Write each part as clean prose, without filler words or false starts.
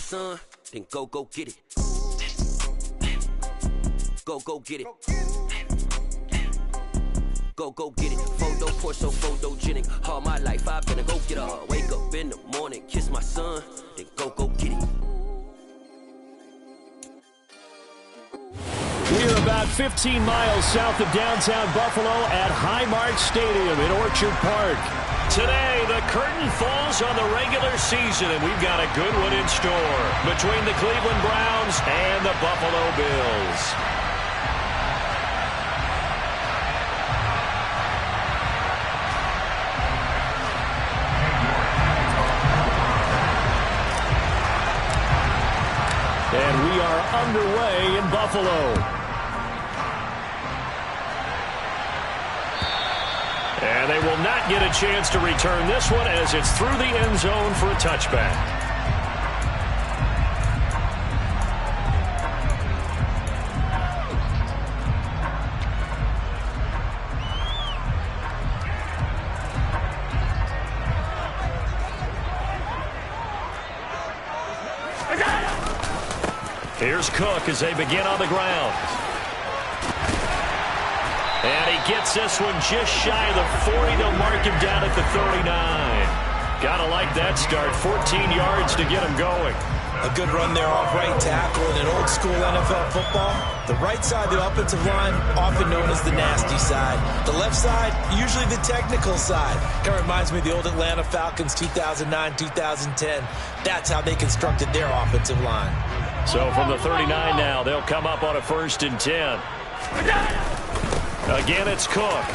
son, then go get it. Go get it. Go get it. Photo poor, so photogenic. All my life I've been a go getter. Wake up in the morning, kiss my son, then go get it. We're about 15 miles south of downtown Buffalo at Highmark Stadium in Orchard Park. Today, the curtain falls on the regular season, and we've got a good one in store between the Cleveland Browns and the Buffalo Bills. And we are underway in Buffalo. And they will not get a chance to return this one as it's through the end zone for a touchback. Here's Cook as they begin on the ground. And he gets this one just shy of the 40. They'll mark him down at the 39. Gotta like that start. 14 yards to get him going. A good run there off right tackle in an old school NFL football. The right side of the offensive line, often known as the nasty side. The left side, usually the technical side. Kind of reminds me of the old Atlanta Falcons 2009-2010. That's how they constructed their offensive line. So from the 39 now, they'll come up on a 1st and 10. Again, it's Cook.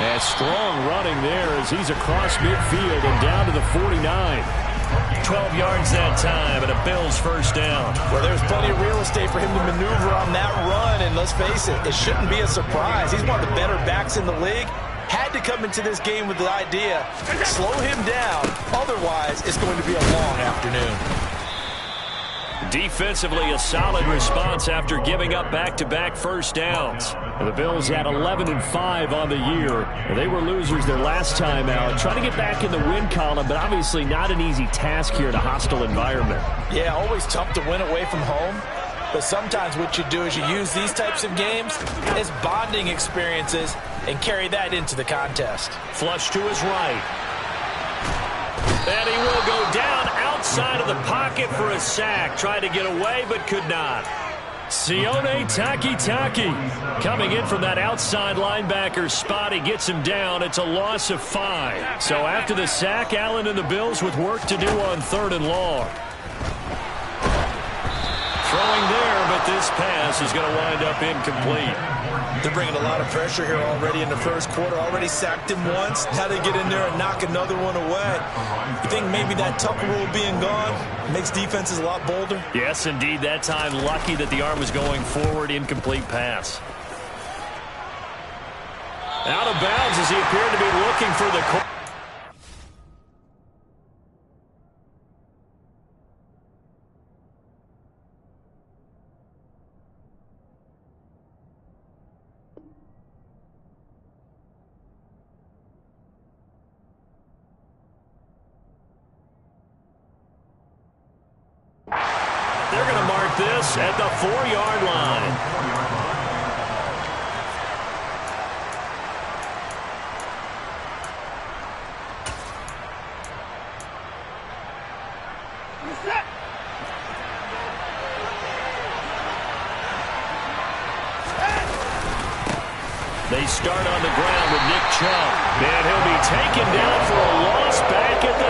And strong running there as he's across midfield and down to the 49. 12 yards that time and a Bills first down. Well, there's plenty of real estate for him to maneuver on that run, and let's face it, it shouldn't be a surprise. He's one of the better backs in the league. Had to come into this game with the idea, slow him down, otherwise it's going to be a long afternoon. Defensively, a solid response after giving up back-to-back first downs. The Bills had 11-5 on the year. They were losers their last time out. Trying to get back in the win column, but obviously not an easy task here in a hostile environment. Yeah, always tough to win away from home. But sometimes what you do is you use these types of games as bonding experiences and carry that into the contest. Flush to his right. And he will go down outside of the pocket for a sack. Tried to get away, but could not. Sione Takitaki coming in from that outside linebacker spot. He gets him down. It's a loss of 5. So after the sack, Allen and the Bills with work to do on 3rd and long. Throwing there, but this pass is going to wind up incomplete. They're bringing a lot of pressure here already in the first quarter. Already sacked him once. How they get in there and knock another one away. You think maybe that Tucker rule being gone makes defenses a lot bolder? Yes, indeed. That time, lucky that the arm was going forward. Incomplete pass. Out of bounds as he appeared to be looking for the corner. They're going to mark this at the 4-yard line. They start on the ground with Nick Chubb. And he'll be taken down for a loss back at the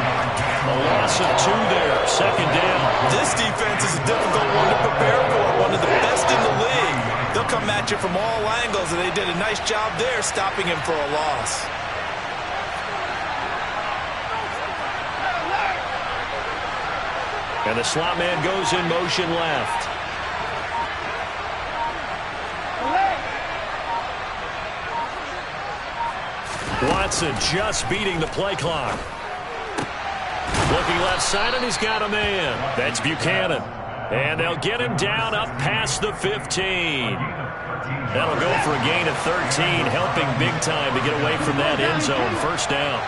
3. A loss of 2 there, 2nd down. This defense is a difficult one to prepare for, one of the best in the league. They'll come at you from all angles, and they did a nice job there stopping him for a loss. And the slot man goes in motion left. Watson just beating the play clock. Looking left side, and he's got a man. That's Buchanan. And they'll get him down up past the 15. That'll go for a gain of 13, helping big time to get away from that end zone. First down.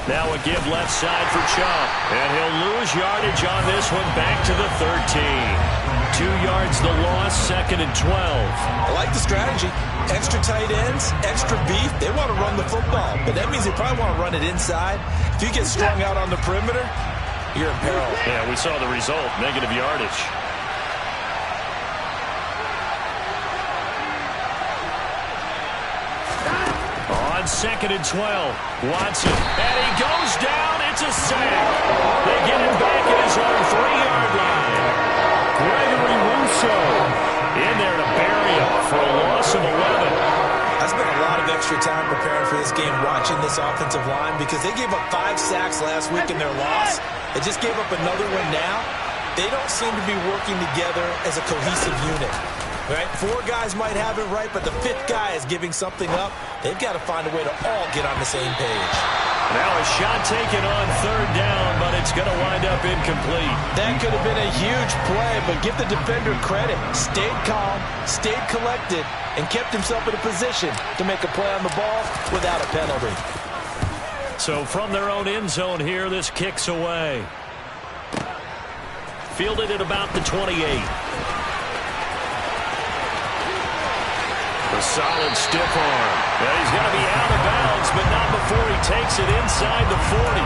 Now a give left side for Chubb. And he'll lose yardage on this one back to the 13. 2 yards the loss, 2nd and 12. I like the strategy. Extra tight ends, extra beef. They want to run the football, but that means they probably want to run it inside. If you get strung out on the perimeter, you're in peril. Yeah, we saw the result, negative yardage. On 2nd and 12, Watson, and he goes down. It's a sack. They get him back at his own 3-yard line. Gregory Rousseau in there to bury him for a loss of 11. I spent a lot of extra time preparing for this game watching this offensive line because they gave up 5 sacks last week in their loss. They just gave up another one now. They don't seem to be working together as a cohesive unit. Right? 4 guys might have it right, but the 5th guy is giving something up. They've got to find a way to all get on the same page. Now a shot taken on 3rd down, but it's going to wind up incomplete. That could have been a huge play, but give the defender credit. Stayed calm, stayed collected, and kept himself in a position to make a play on the ball without a penalty. So from their own end zone here, this kicks away. Fielded at about the 28. A solid stiff arm. Yeah, he's going to be out of bounds, but not before he takes it inside the 40.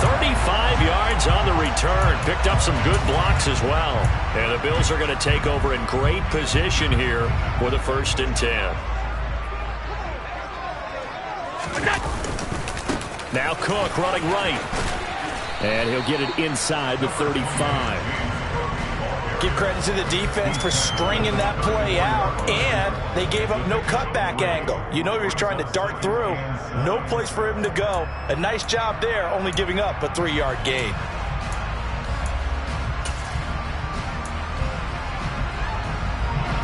35 yards on the return. Picked up some good blocks as well. And the Bills are going to take over in great position here with a 1st and 10. Now Cook running right. And he'll get it inside the 35. Give credit to the defense for stringing that play out, and they gave up no cutback angle. You know he was trying to dart through. No place for him to go. A nice job there, only giving up a 3-yard gain.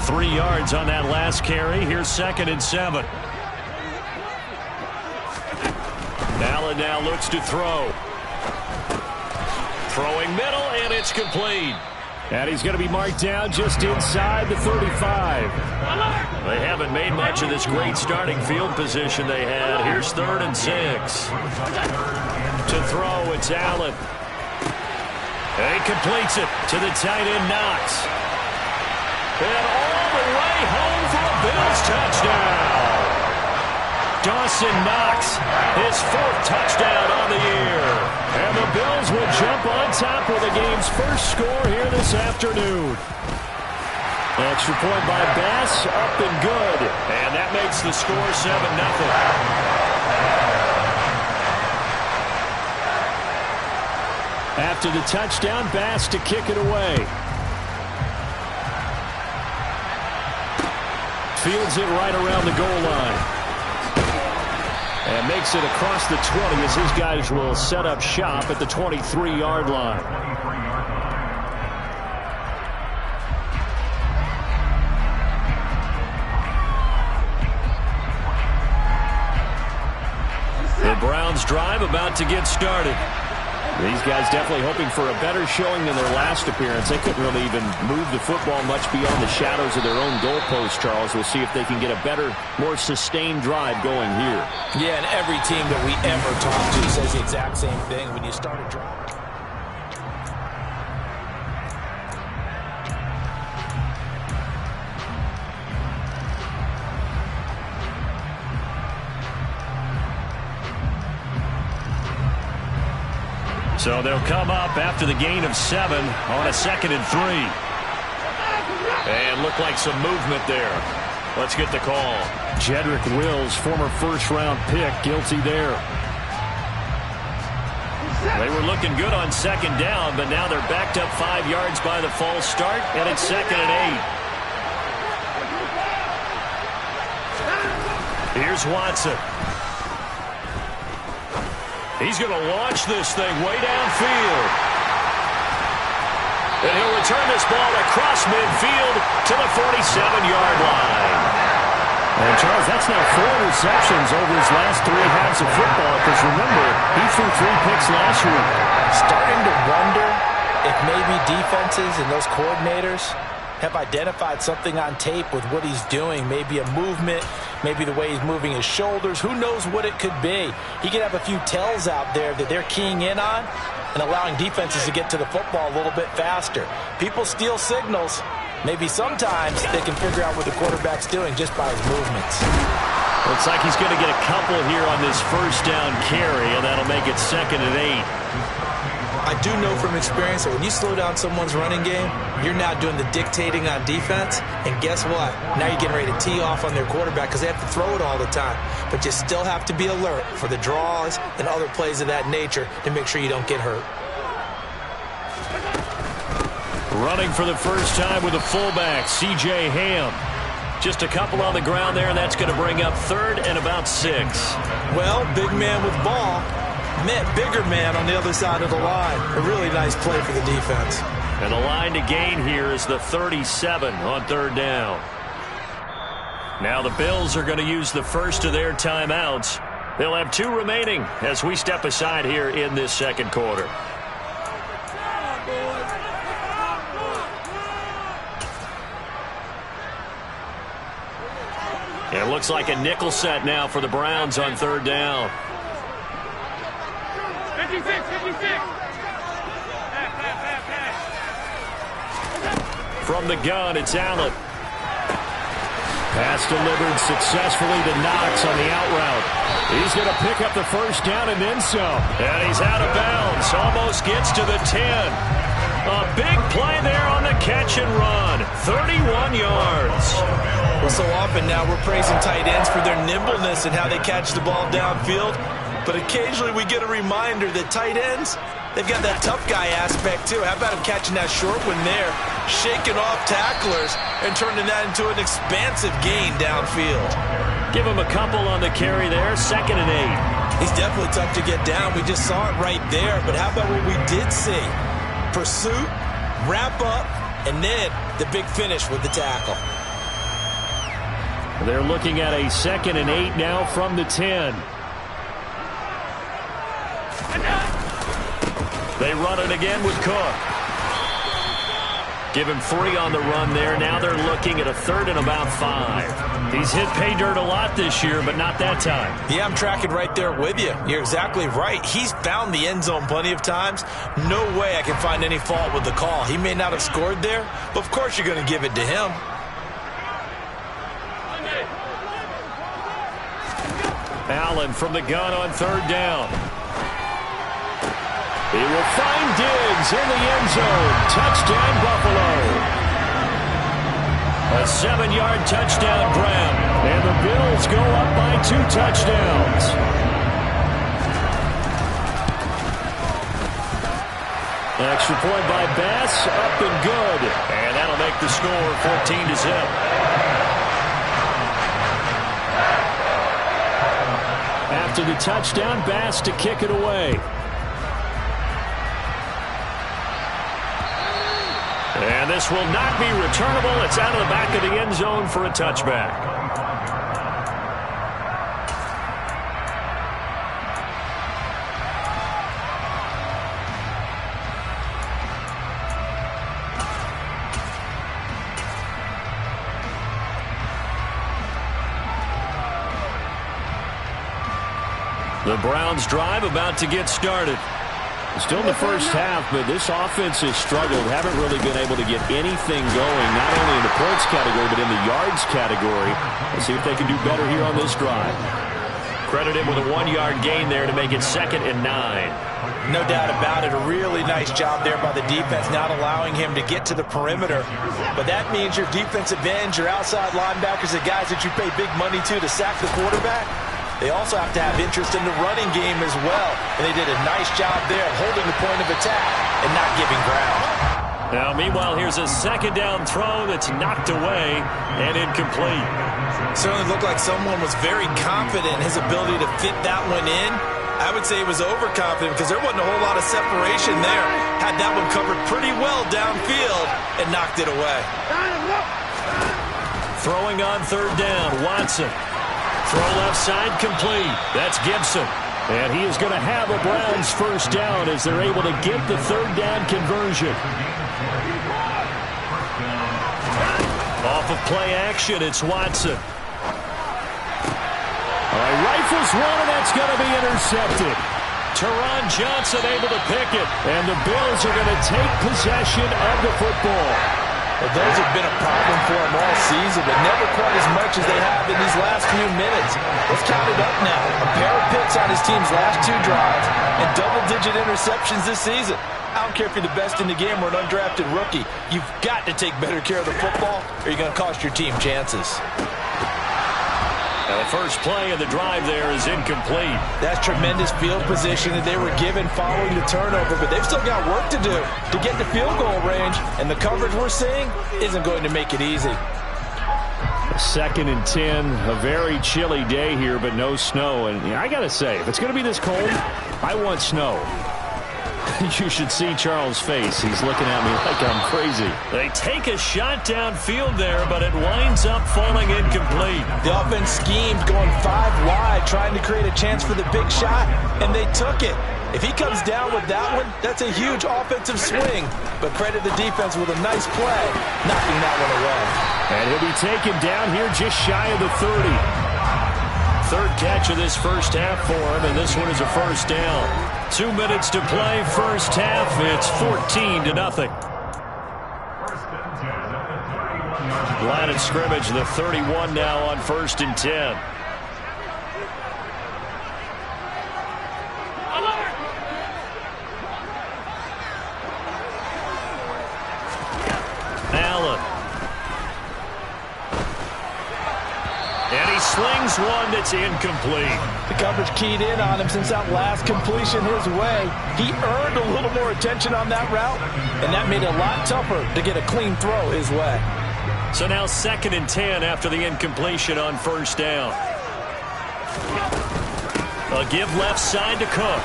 Three yards on that last carry. Here's 2nd and 7. Allen now looks to throw. Throwing middle, and it's complete. And he's going to be marked down just inside the 35. They haven't made much of this great starting field position they had. Here's 3rd and 6. To throw, it's Allen. And he completes it to the tight end, Knox. And all the way home for a Bills touchdown. Dawson Knox, his 4th touchdown on the year. And the Bills will jump on top with the game's first score here this afternoon. Extra point by Bass, up and good. And that makes the score 7-0. After the touchdown, Bass to kick it away. Fields it right around the goal line. And makes it across the 20 as his guys will set up shop at the 23-yard line. The Browns drive about to get started. These guys definitely hoping for a better showing than their last appearance. They couldn't really even move the football much beyond the shadows of their own goalpost, Charles. We'll see if they can get a better, more sustained drive going here. Yeah, and every team that we ever talk to says the exact same thing. When you start a drive. So they'll come up after the gain of 7 on a 2nd and 3. And look like some movement there. Let's get the call. Jedrick Wills, former 1st-round pick, guilty there. They were looking good on 2nd down, but now they're backed up 5 yards by the false start, and it's 2nd and 8. Here's Watson. He's going to launch this thing way downfield. And he'll return this ball across midfield to the 47-yard line. And, Charles, that's now 4 receptions over his last 3 halves of football. Because, remember, he threw 3 picks last week. Starting to wonder if maybe defenses and those coordinators have identified something on tape with what he's doing. Maybe a movement, maybe the way he's moving his shoulders. Who knows what it could be? He could have a few tells out there that they're keying in on and allowing defenses to get to the football a little bit faster. People steal signals. Maybe sometimes they can figure out what the quarterback's doing just by his movements. Looks like he's going to get a couple here on this first down carry, and that'll make it 2nd and 8. I do know from experience that when you slow down someone's running game, you're now doing the dictating on defense. And guess what? Now you're getting ready to tee off on their quarterback because they have to throw it all the time. But you still have to be alert for the draws and other plays of that nature to make sure you don't get hurt. Running for the first time with a fullback, C.J. Ham. Just a couple on the ground there, and that's going to bring up 3rd and about 6. Well, big man with ball met bigger man on the other side of the line. A really nice play for the defense. And the line to gain here is the 37 on 3rd down. Now the Bills are going to use the first of their timeouts. They'll have 2 remaining as we step aside here in this 2nd quarter. It looks like a nickel set now for the Browns on 3rd down. 56. From the gun, it's Allen. Pass delivered successfully to Knox on the out route. He's going to pick up the first down and then some. And he's out of bounds. Almost gets to the 10. A big play there on the catch and run. 31 yards. Well, so often now we're praising tight ends for their nimbleness and how they catch the ball downfield. But occasionally we get a reminder that tight ends, they've got that tough guy aspect too. How about him catching that short one there, shaking off tacklers, and turning that into an expansive gain downfield. Give him a couple on the carry there, 2nd and 8. He's definitely tough to get down. We just saw it right there. But how about what we did see? Pursuit, wrap up, and then the big finish with the tackle. They're looking at a 2nd and 8 now from the 10. They run it again with Cook. Give him 3 on the run there. Now they're looking at a 3rd and about 5. He's hit pay dirt a lot this year, but not that time. Yeah, I'm tracking right there with you. You're exactly right. He's found the end zone plenty of times. No way I can find any fault with the call. He may not have scored there, but of course you're going to give it to him. Allen from the gun on 3rd down. He will find Diggs in the end zone. Touchdown, Buffalo. A 7-yard touchdown grab. And the Bills go up by 2 touchdowns. Extra point by Bass, up and good. And that'll make the score 14-0. After the touchdown, Bass to kick it away. And this will not be returnable. It's out of the back of the end zone for a touchback. The Browns drive about to get started. Still in the first half, but this offense has struggled. Haven't really been able to get anything going, not only in the points category, but in the yards category. Let's see if they can do better here on this drive. Credit him with a 1-yard gain there to make it 2nd and 9. No doubt about it. A really nice job there by the defense, not allowing him to get to the perimeter. But that means your defensive ends, your outside linebackers, the guys that you pay big money to sack the quarterback, they also have to have interest in the running game as well. And they did a nice job there of holding the point of attack and not giving ground. Now, meanwhile, here's a 2nd down throw that's knocked away and incomplete. Certainly looked like someone was very confident in his ability to fit that one in. I would say he was overconfident because there wasn't a whole lot of separation there. Had that one covered pretty well downfield and knocked it away. Throwing on 3rd down, Watson. Throw left side complete. That's Gibson. And he is going to have a Browns first down as they're able to get the 3rd down conversion. Off of play action, it's Watson. Rifles one, and that's going to be intercepted. Teron Johnson able to pick it, and the Bills are going to take possession of the football. Well, those have been a problem for them all season, but never quite as much as they have in these last few minutes. Let's count it up now. A pair of picks on his team's last 2 drives and double-digit interceptions this season. I don't care if you're the best in the game or an undrafted rookie. You've got to take better care of the football, or you're going to cost your team chances. And the first play of the drive there is incomplete. That's tremendous field position that they were given following the turnover, but they've still got work to do to get to field goal range, and the coverage we're seeing isn't going to make it easy. 2nd and 10, a very chilly day here, but no snow. And I got to say, if it's going to be this cold, I want snow. You should see Charles' face. He's looking at me like I'm crazy. They take a shot downfield there, but it winds up falling incomplete. The offense schemed going 5 wide, trying to create a chance for the big shot, and they took it. If he comes down with that one, that's a huge offensive swing. But credit the defense with a nice play, knocking that one away. And he'll be taken down here just shy of the 30. 3rd catch of this first half for him, and this one is a first down. 2 minutes to play, first half. It's 14-0. Line of scrimmage, the 31 now on 1st and 10. Allen. And he slings one that's incomplete. The coverage keyed in on him since that last completion his way. He earned a little more attention on that route, and that made it a lot tougher to get a clean throw his way. So now 2nd and 10 after the incompletion on first down. A give left side to Cook.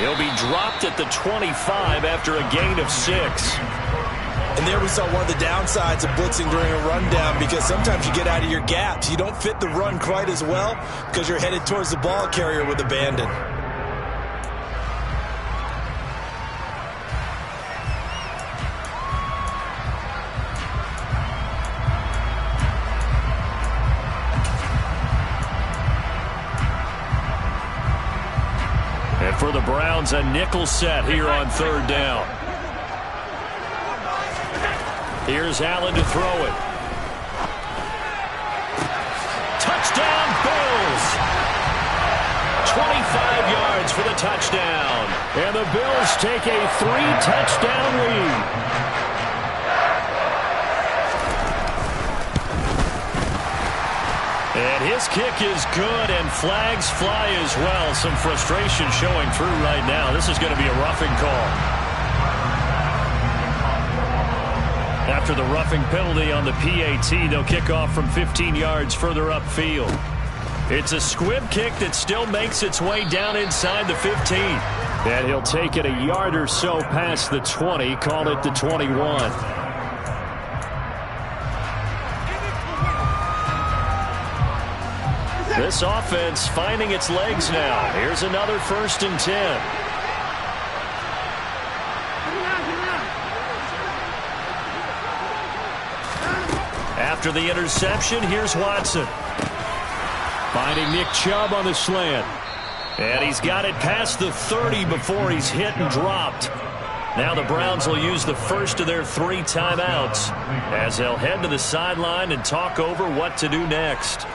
He'll be dropped at the 25 after a gain of 6. And there we saw one of the downsides of blitzing during a rundown, because sometimes you get out of your gaps. You don't fit the run quite as well because you're headed towards the ball carrier with abandon. And for the Browns, a nickel set here on 3rd down. Here's Allen to throw it. Touchdown, Bills! 25 yards for the touchdown. And the Bills take a 3-touchdown lead. And his kick is good, and flags fly as well. Some frustration showing through right now. This is going to be a roughing call. After the roughing penalty on the PAT, they'll kick off from 15 yards further upfield. It's a squib kick that still makes its way down inside the 15. And he'll take it a yard or so past the 20, call it the 21. This offense finding its legs now. Here's another 1st and 10. After the interception, here's Watson. Finding Nick Chubb on the slant. And he's got it past the 30 before he's hit and dropped. Now the Browns will use the first of their 3 timeouts as they'll head to the sideline and talk over what to do next.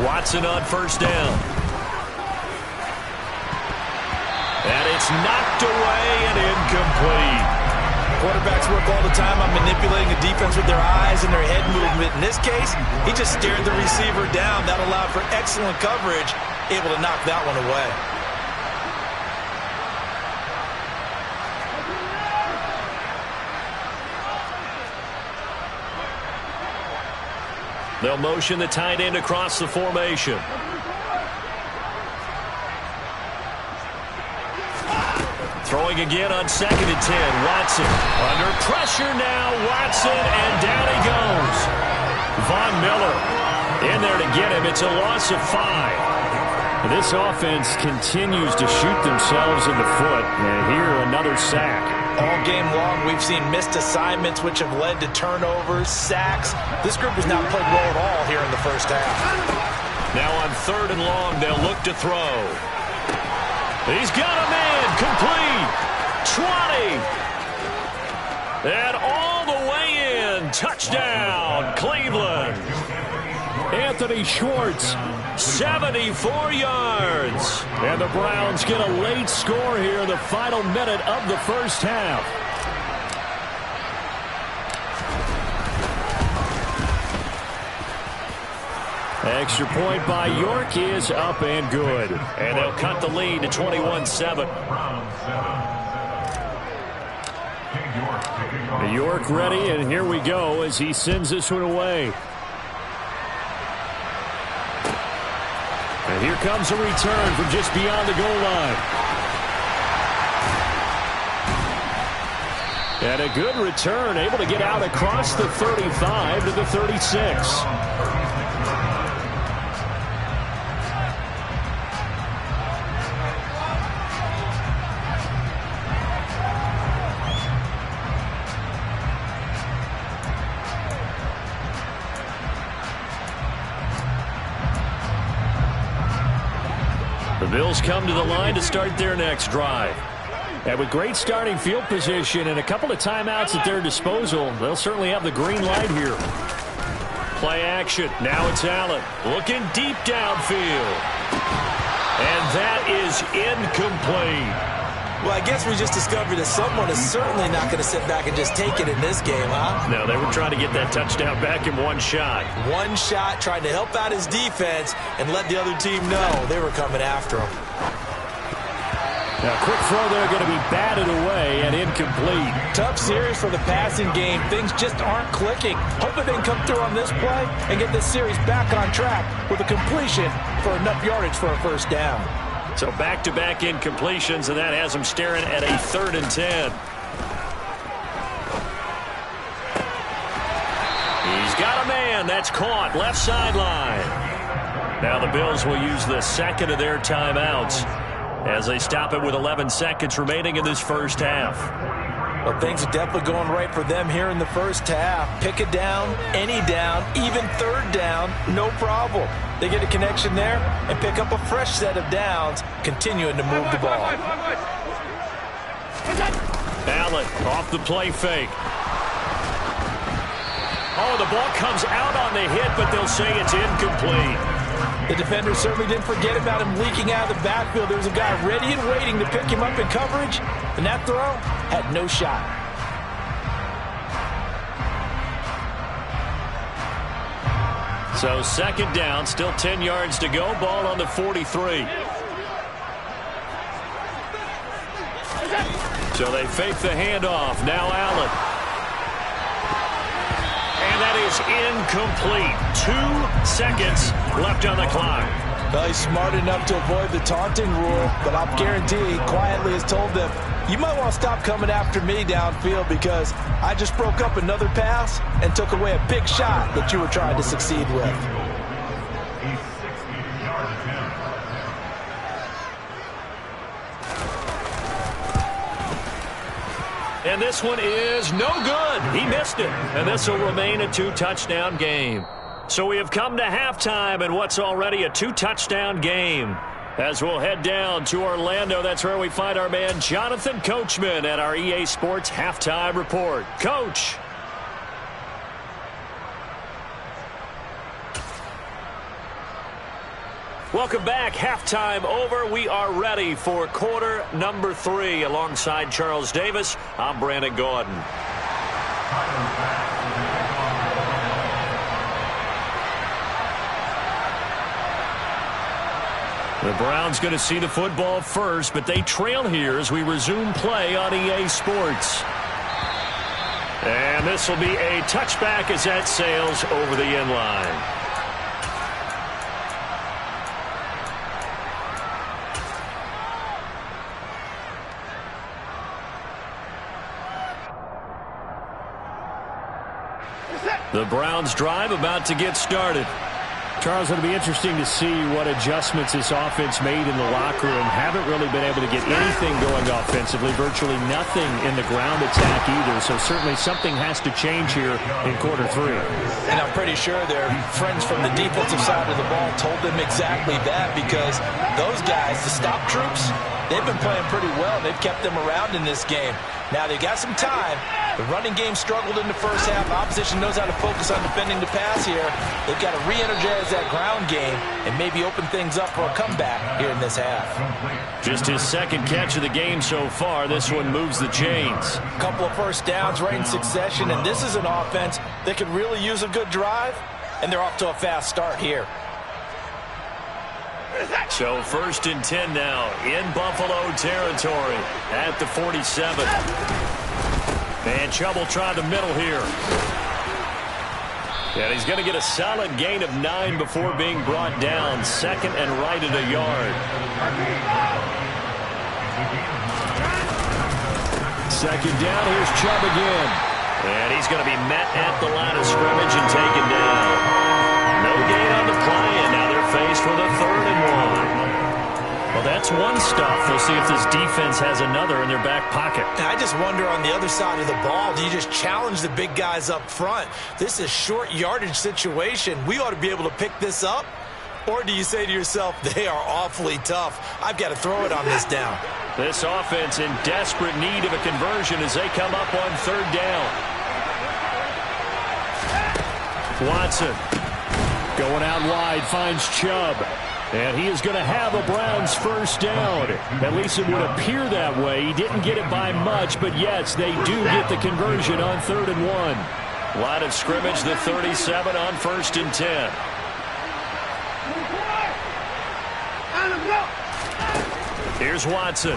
Watson on 1st down. And it's knocked away and incomplete. Quarterbacks work all the time on manipulating the defense with their eyes and their head movement. In this case, he just stared the receiver down. That allowed for excellent coverage, able to knock that one away. They'll motion the tight end across the formation. Throwing again on 2nd and 10. Watson under pressure now. Watson, and down he goes. Von Miller in there to get him. It's a loss of 5. This offense continues to shoot themselves in the foot. And here, another sack. All game long, we've seen missed assignments, which have led to turnovers, sacks. This group has not played well at all here in the first half. Now on 3rd and long, they'll look to throw. He's got a man, complete, 20, and all the way in, touchdown, Cleveland. Anthony Schwartz, 74 yards. And the Browns get a late score here in the final minute of the first half. Extra point by York is up and good. And they'll cut the lead to 21-7. York ready, and here we go as he sends this one away. And here comes a return from just beyond the goal line. And a good return, able to get out across the 35 to the 36. The Bills come to the line to start their next drive. And with great starting field position and a couple of timeouts at their disposal, they'll certainly have the green light here. Play action. Now it's Allen looking deep downfield. And that is incomplete. Well, I guess we just discovered that someone is certainly not going to sit back and just take it in this game, huh? No, they were trying to get that touchdown back in one shot. One shot, trying to help out his defense and let the other team know they were coming after him. Now, quick throw there, going to be batted away and incomplete. Tough series for the passing game. Things just aren't clicking. Hoping they can come through on this play and get this series back on track with a completion for enough yardage for a first down. So back-to-back incompletions, and that has him staring at a 3rd and 10. He's got a man. That's caught. Left sideline. Now the Bills will use the second of their timeouts as they stop it with 11 seconds remaining in this first half. Well, things are definitely going right for them here in the first half. Pick a down, any down, even 3rd down, no problem. They get a connection there and pick up a fresh set of downs, continuing to move the ball. Allen off the play fake. Oh, the ball comes out on the hit, but they'll say it's incomplete. The defender certainly didn't forget about him leaking out of the backfield. There was a guy ready and waiting to pick him up in coverage, and that throw had no shot. So 2nd down, still 10 yards to go. Ball on the 43. So they fake the handoff. Now Allen. And that is incomplete. 2 seconds left on the clock. Well, he's smart enough to avoid the taunting rule, but I'll guarantee quietly has told them, you might want to stop coming after me downfield because I just broke up another pass and took away a big shot that you were trying to succeed with. And this one is no good. He missed it. And this will remain a 2-touchdown game. So we have come to halftime in what's already a 2-touchdown game. As we'll head down to Orlando, that's where we find our man Jonathan Coachman at our EA Sports Halftime Report. Coach. Welcome back. Halftime over. We are ready for quarter number 3. Alongside Charles Davis, I'm Brandon Gordon. The Browns going to see the football first, but they trail here as we resume play on EA Sports. And this will be a touchback as that sails over the end line. The Browns drive about to get started. Charles, it'll be interesting to see what adjustments this offense made in the locker room. Haven't really been able to get anything going offensively. Virtually nothing in the ground attack either. So certainly something has to change here in quarter 3. And I'm pretty sure their friends from the defensive side of the ball told them exactly that, because those guys, the stop troops, they've been playing pretty well. They've kept them around in this game. Now they've got some time. The running game struggled in the first half. Opposition knows how to focus on defending the pass here. They've got to re-energize that ground game and maybe open things up for a comeback here in this half. Just his second catch of the game so far. This one moves the chains. A couple of first downs right in succession, and this is an offense that could really use a good drive, and they're off to a fast start here. So 1st and 10 now in Buffalo territory at the 47. And Chubb will try the middle here. And he's going to get a solid gain of 9 before being brought down. 2nd and right at a yard. 2nd down. Here's Chubb again. And he's going to be met at the line of scrimmage and taken down. No gain on the play, and now they're faced with a 3rd and 1. Well, that's one stop. We'll see if this defense has another in their back pocket. I just wonder on the other side of the ball, do you just challenge the big guys up front? This is short yardage situation. We ought to be able to pick this up. Or do you say to yourself, they are awfully tough, I've got to throw it on this down? This offense in desperate need of a conversion as they come up on 3rd down. Watson going out wide, finds Chubb. And he is going to have a Browns first down. At least it would appear that way. He didn't get it by much, but yes, they do get the conversion on 3rd and 1. Line of scrimmage, the 37 on 1st and 10. Here's Watson.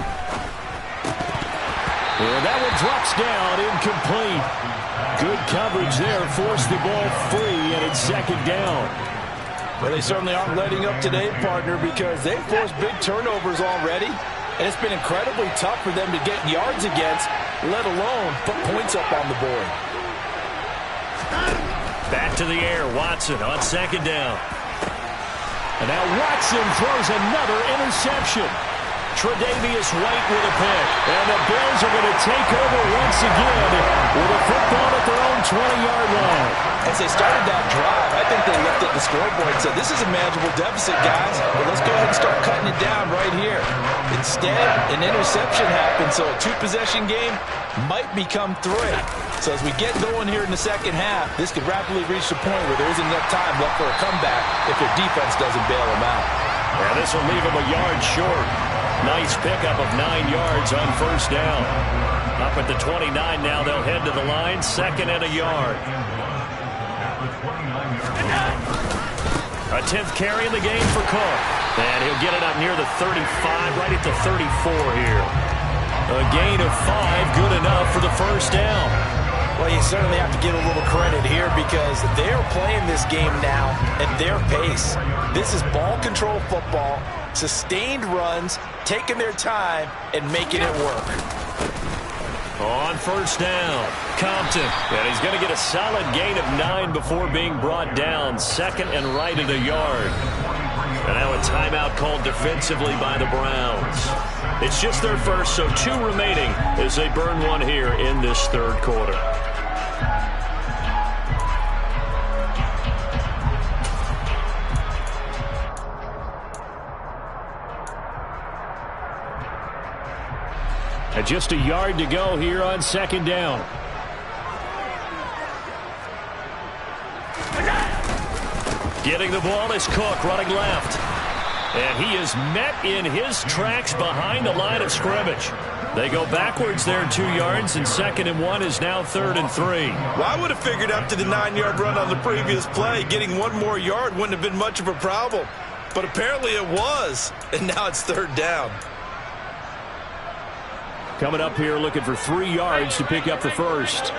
And that one drops down, incomplete. Good coverage there, forced the ball free, and it's 2nd down. Well, they certainly aren't letting up today, partner, because they've forced big turnovers already, and it's been incredibly tough for them to get yards against, let alone put points up on the board. Back to the air, Watson on 2nd down. And now Watson throws another interception. Tre'Davious White with a pick. And the Bills are going to take over once again with a football at their own 20-yard line. As they started that drive, I think they looked at the scoreboard and said, this is a manageable deficit, guys, but let's go ahead and start cutting it down right here. Instead, an interception happened, so a 2-possession game might become 3. So as we get going here in the second half, this could rapidly reach the point where there isn't enough time left for a comeback if their defense doesn't bail them out. Yeah, this will leave them a yard short. Nice pickup of 9 yards on first down. Up at the 29 now, they'll head to the line, 2nd and a yard. A 10th carry in the game for Cook. And he'll get it up near the 35, right at the 34 here. A gain of 5, good enough for the first down. Well, you certainly have to give a little credit here because they're playing this game now at their pace. This is ball control football, sustained runs, taking their time, and making it work. On first down, Compton. And he's going to get a solid gain of 9 before being brought down. 2nd and right at a yard. And now a timeout called defensively by the Browns. It's just their first, so 2 remaining as they burn one here in this 3rd quarter. And just a yard to go here on 2nd down. Getting the ball is Cook running left. And he is met in his tracks behind the line of scrimmage. They go backwards there 2 yards, and 2nd and 1 is now 3rd and 3. Well, I would have figured after the 9-yard run on the previous play, getting 1 more yard wouldn't have been much of a problem. But apparently it was, and now it's 3rd down. Coming up here looking for 3 yards to pick up the first.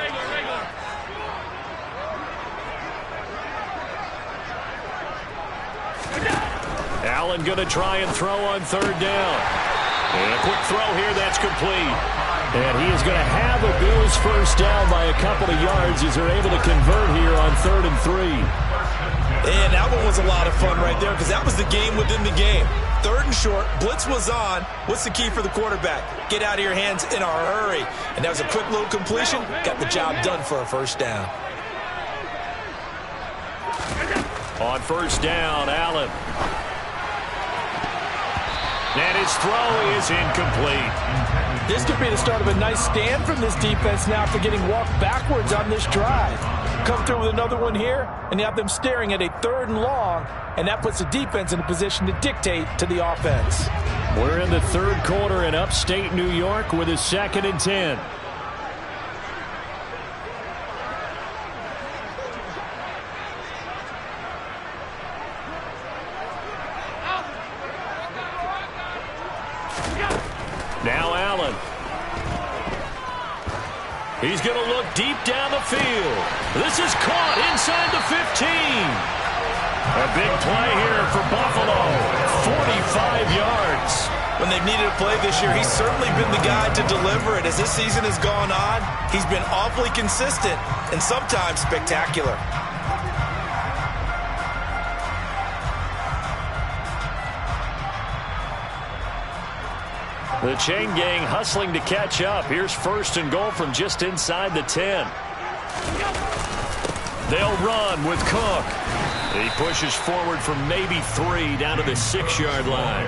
Allen going to try and throw on 3rd down. And a quick throw here, that's complete. And he is going to have a Bills first down by a couple of yards as they're able to convert here on 3rd and 3. And that one was a lot of fun right there because that was the game within the game. 3rd and short, blitz was on. What's the key for the quarterback? Get out of your hands in a hurry. And that was a quick little completion. Got the job done for a first down. On first down, Allen. And his throw is incomplete. This could be the start of a nice stand from this defense now after getting walked backwards on this drive. Come through with another one here, and you have them staring at a 3rd and long, and that puts the defense in a position to dictate to the offense. We're in the 3rd quarter in upstate New York with a 2nd and 10. Now Allen. He's going to look deep down the field. This is caught inside the 15. A big play here for Buffalo. 45 yards. When they've needed a play this year, he's certainly been the guy to deliver it. As this season has gone on, he's been awfully consistent and sometimes spectacular. The chain gang hustling to catch up. Here's 1st and goal from just inside the 10. They'll run with Cook. He pushes forward from maybe 3 down to the 6-yard line.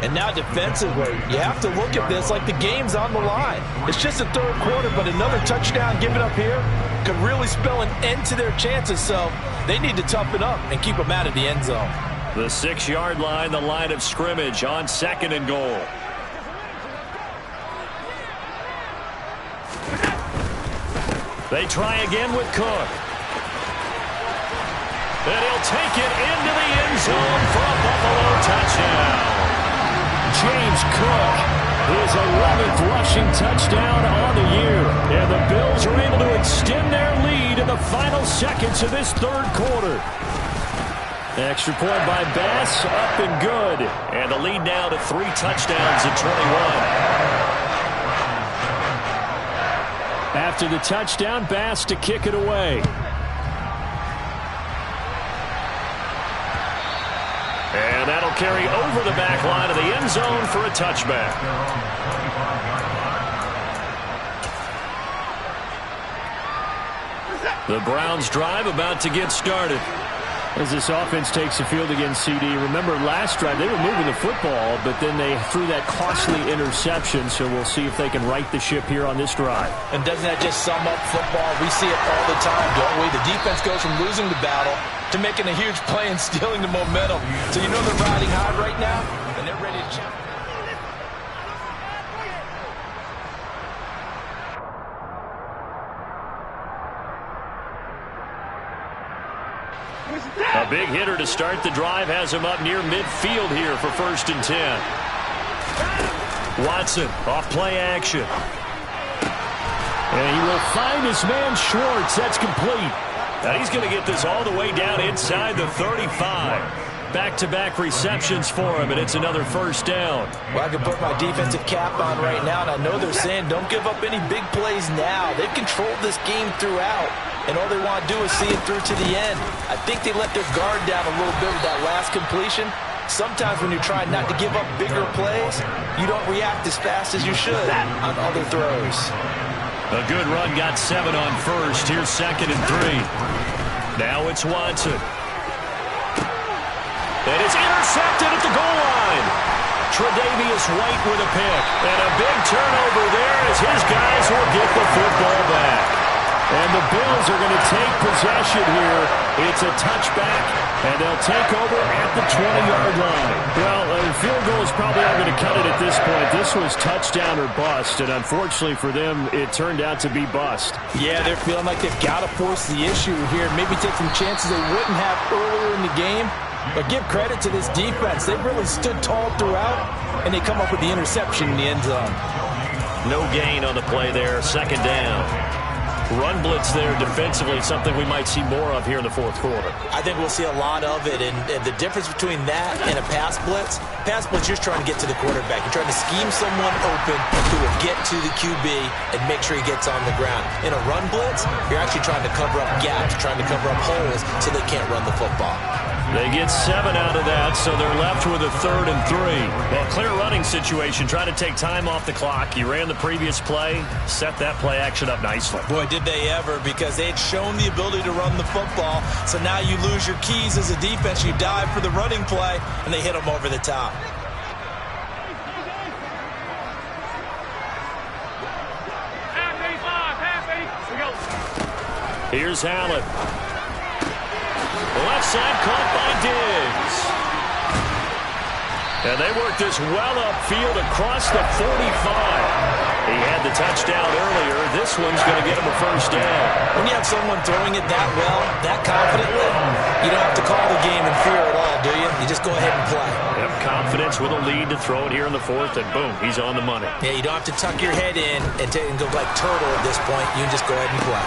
And now defensively, you have to look at this like the game's on the line. It's just the 3rd quarter, but another touchdown given up here could really spell an end to their chances, so they need to toughen up and keep them out of the end zone. The 6-yard line, the line of scrimmage on 2nd and goal. They try again with Cook. And he'll take it into the end zone for a Buffalo touchdown. James Cook, his 11th rushing touchdown on the year. And the Bills are able to extend their lead in the final seconds of this 3rd quarter. Extra point by Bass, up and good. And the lead now to 3 touchdowns at 21. After the touchdown, Bass to kick it away. And that'll carry over the back line of the end zone for a touchback. The Browns drive about to get started. As this offense takes the field against CD, remember last drive they were moving the football, but then they threw that costly interception, so we'll see if they can right the ship here on this drive. And doesn't that just sum up football? We see it all the time, don't we? The defense goes from losing the battle to making a huge play and stealing the momentum. So you know they're riding high right now, and they're ready to jump. A big hitter to start the drive has him up near midfield here for 1st and 10. Watson off play action. And he will find his man Schwartz. That's complete. Now he's going to get this all the way down inside the 35. Back-to-back receptions for him, and it's another 1st down. Well, I can put my defensive cap on right now, and I know they're saying don't give up any big plays now. They've controlled this game throughout, and all they want to do is see it through to the end. I think they let their guard down a little bit with that last completion. Sometimes when you're trying not to give up bigger plays, you don't react as fast as you should on other throws. A good run got 7 on 1st. Here's 2nd and 3. Now it's Watson. And it's intercepted at the goal line. Tre'Davious White with a pick. And a big turnover there as his guys will get the football back. And the Bills are going to take possession here. It's a touchback, and they'll take over at the 20-yard line. Well, a field goal is probably not going to cut it at this point. This was touchdown or bust, and unfortunately for them, it turned out to be bust. Yeah, they're feeling like they've got to force the issue here. Maybe take some chances they wouldn't have earlier in the game. But give credit to this defense. They've really stood tall throughout, and they come up with the interception in the end zone. No gain on the play there. 2nd down. run blitz there defensively, something we might see more of here in the fourth quarter. I think we'll see a lot of it, and the difference between that and a pass blitz, you're just trying to get to the quarterback. You're trying to scheme someone open who will get to the QB and make sure he gets on the ground. In a run blitz, you're actually trying to cover up gaps, trying to cover up holes so they can't run the football. They get 7 out of that, so they're left with a 3rd and 3. Well, clear running situation. Try to take time off the clock. You ran the previous play, set that play action up nicely. Boy, did they ever, because they had shown the ability to run the football. So now you lose your keys as a defense. You dive for the running play, and they hit them over the top. Here's Allen. Left side caught by Diggs. And they work this well upfield across the 45. He had the touchdown earlier. This one's going to get him a first down. When you have someone throwing it that well, that confidently, you don't have to call the game in fear at all, do you? You just go ahead and play. Yep, confidence with a lead to throw it here in the 4th, and boom, he's on the money. Yeah, you don't have to tuck your head in and go like turtle at this point. You can just go ahead and play.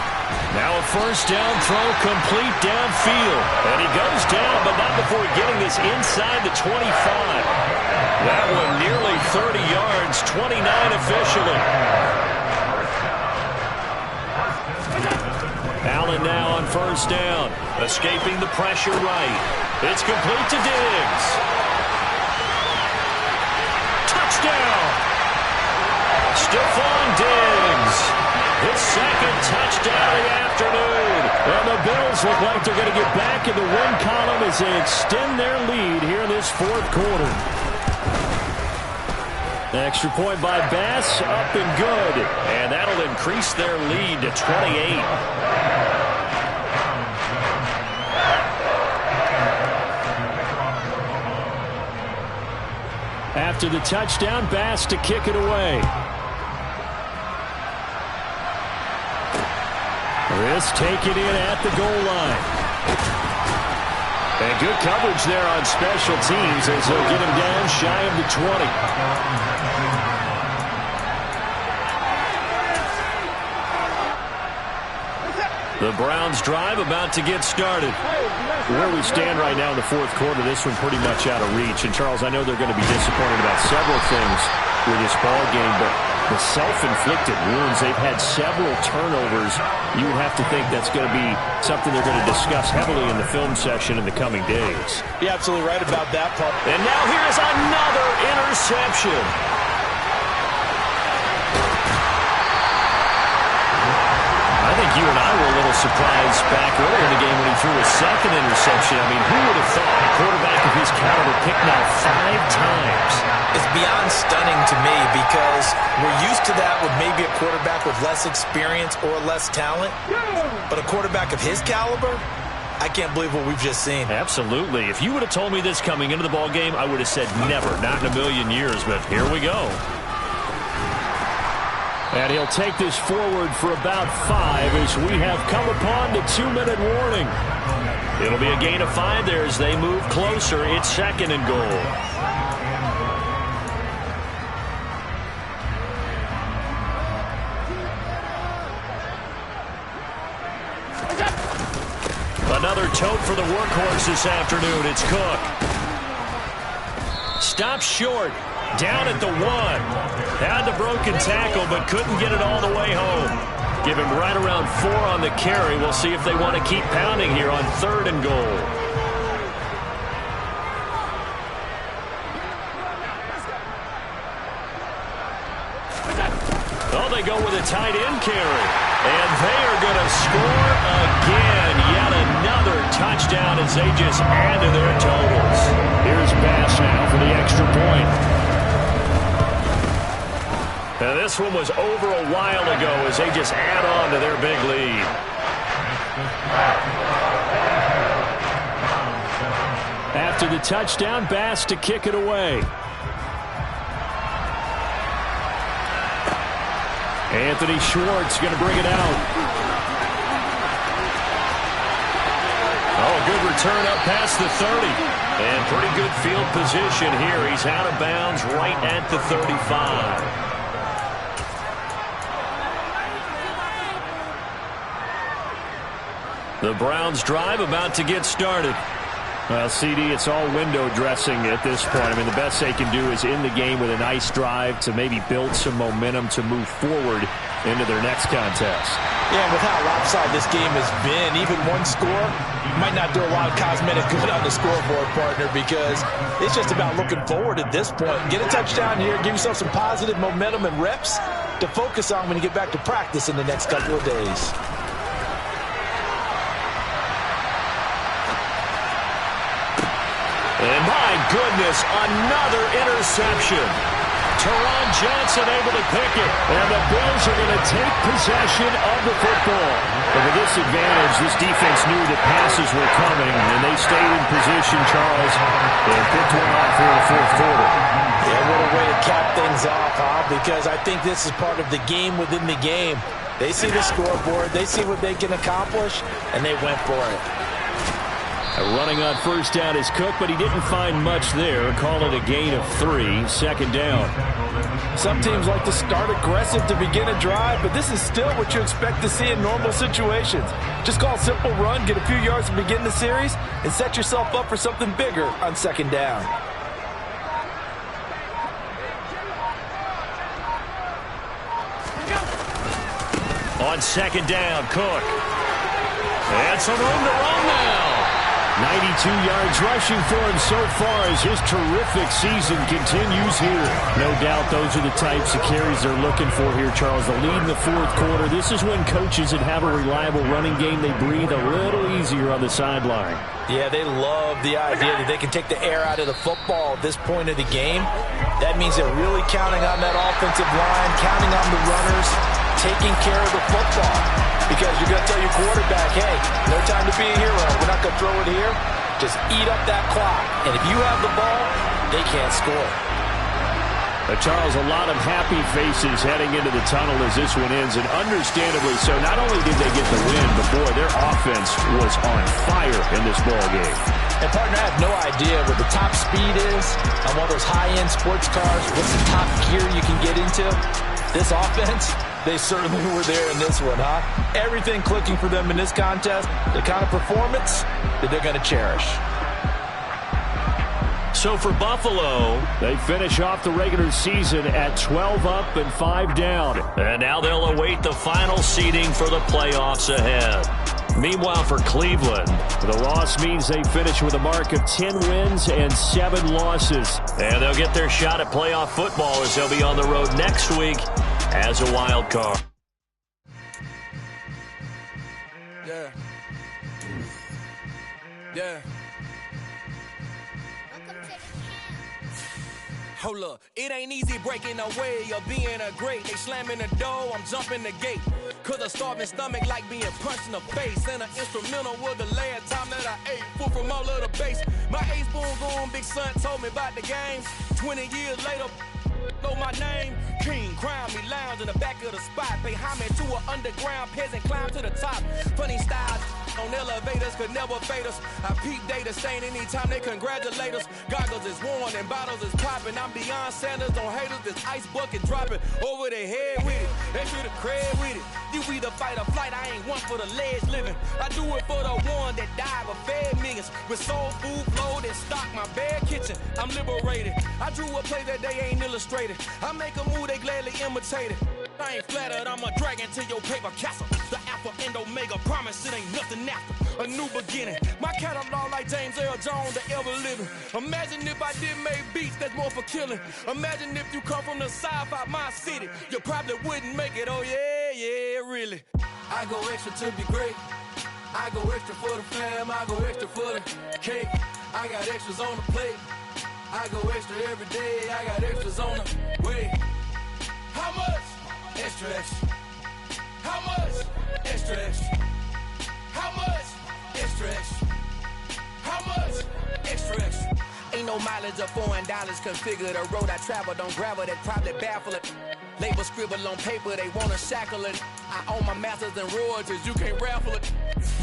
Now a first down throw complete downfield. And he goes down, but not before getting this inside the 25. That one nearly 30 yards, 29 officially. Allen now on first down, escaping the pressure right. It's complete to Diggs. Touchdown! Stephon Diggs. His 2nd touchdown of the afternoon. And the Bills look like they're going to get back in the win column as they extend their lead here in this 4th quarter. Extra point by Bass, up and good. And that'll increase their lead to 28. After the touchdown, Bass to kick it away. This taken in at the goal line. And good coverage there on special teams as they'll get him down shy of the 20. The Browns drive about to get started. Where we stand right now in the 4th quarter, this one pretty much out of reach. And, Charles, I know they're going to be disappointed about several things with this ball game, but the self-inflicted wounds, they've had several turnovers. You would have to think that's going to be something they're going to discuss heavily in the film session in the coming days. You're absolutely right about that, Paul. And now here's another interception. I think you and I were a little surprised back earlier in the game when he threw his 2nd interception. I mean, who would have thought a quarterback of his caliber picked now 5 times? It's beyond stunning to me because we're used to that with maybe a quarterback with less experience or less talent. But a quarterback of his caliber, I can't believe what we've just seen. Absolutely. If you would have told me this coming into the ball game, I would have said never, not in a million years. But here we go. And he'll take this forward for about 5 as we have come upon the 2-minute warning. It'll be a gain of 5 there as they move closer. It's 2nd and goal. Another tote for the workhorse this afternoon. It's Cook. Stops short. Down at the 1. Had the broken tackle, but couldn't get it all the way home. Give him right around 4 on the carry. We'll see if they want to keep pounding here on 3rd and goal. Oh, they go with a tight end carry. And they are going to score again. Yet another touchdown as they just add to their totals. Here's Bass now for the extra point. Now this one was over a while ago as they just add on to their big lead. After the touchdown, Bass to kick it away. Anthony Schwartz going to bring it out. Oh, a good return up past the 30. And pretty good field position here. He's out of bounds right at the 35. The Browns drive about to get started. Well, CD, it's all window dressing at this point. I mean, the best they can do is end the game with a nice drive to maybe build some momentum to move forward into their next contest. Yeah, and with how lopsided this game has been, even one score might not do a lot of cosmetic good on the scoreboard, partner, because it's just about looking forward at this point. Get a touchdown here, give yourself some positive momentum and reps to focus on when you get back to practice in the next couple of days. And my goodness, another interception. Teron Johnson able to pick it. And the Bills are going to take possession of the football. But with this advantage, this defense knew that passes were coming, and they stayed in position, Charles, and picked one off here in the fourth quarter. Yeah, what a way to cap things off, huh? Because I think this is part of the game within the game. They see the scoreboard, they see what they can accomplish, and they went for it. Running on first down is Cook, but he didn't find much there. Call it a gain of 3, second down. Some teams like to start aggressive to begin a drive, but this is still what you expect to see in normal situations. Just call a simple run, get a few yards to begin the series, and set yourself up for something bigger on second down. On second down, Cook. And some room to run now. 92 yards rushing for him so far as his terrific season continues here. No doubt those are the types of carries they're looking for here, Charles. The lead in the fourth quarter. This is when coaches that have a reliable running game, they breathe a little easier on the sideline. Yeah, they love the idea that they can take the air out of the football at this point of the game. That means they're really counting on that offensive line, counting on the runners, taking care of the football. Because you're going to tell your quarterback, hey, no time to be a hero. We're not going to throw it here. Just eat up that clock. And if you have the ball, they can't score. Charles, a lot of happy faces heading into the tunnel as this one ends, and understandably so. Not only did they get the win, but boy, their offense was on fire in this ball game. And partner, I have no idea what the top speed is on one of those high-end sports cars. What's the top gear you can get into? This offense, they certainly were there in this one, huh? Everything clicking for them in this contest, the kind of performance that they're going to cherish. So for Buffalo, they finish off the regular season at 12 up and 5 down. And now they'll await the final seeding for the playoffs ahead. Meanwhile, for Cleveland, the loss means they finish with a mark of 10 wins and 7 losses. And they'll get their shot at playoff football as they'll be on the road next week as a wild card. Yeah. Yeah. Hold up, it ain't easy breaking away or being a great. They slamming the door, I'm jumping the gate. Cause a starving stomach like being punched in the face. And an instrumental was the last time that I ate. Full from all of the bass. My ace boom boom, big son told me about the games. 20 years later, know my name. King, crown me, lounge in the back of the spot. Pay homage to an underground peasant, climb to the top. Funny styles on elevators could never fade us. I peep data stain anytime they congratulate us. Goggles is worn and bottles is popping. I'm beyond Sanders on haters, this ice bucket dropping over their head with it. They should have cred with it. You either fight or flight, I ain't one for the ledge living. I do it for the one that died but fed millions. With soul food flowed and stocked my bare kitchen. I'm liberated. I drew a play that they ain't illustrated. I make a move, they gladly imitate it. I ain't flattered, I'm a dragon to your paper castle. The Alpha and Omega promise it ain't nothing after. A new beginning. My catalog like James Earl Jones, the ever living. Imagine if I did make beats that's more for killing. Imagine if you come from the south out my city. You probably wouldn't make it, oh yeah, yeah, really. I go extra to be great. I go extra for the fam, I go extra for the cake. I got extras on the plate. I go extra every day, I got extras on the way. How much? Extra, extra. How much? Extra, extra. How much? Extra, extra. How much? Extra, extra. Ain't no mileage of $4 configure the road I travel. Don't gravel that probably baffle it. Label scribble on paper, they wanna shackle it. I own my masters and royalties, you can't raffle it.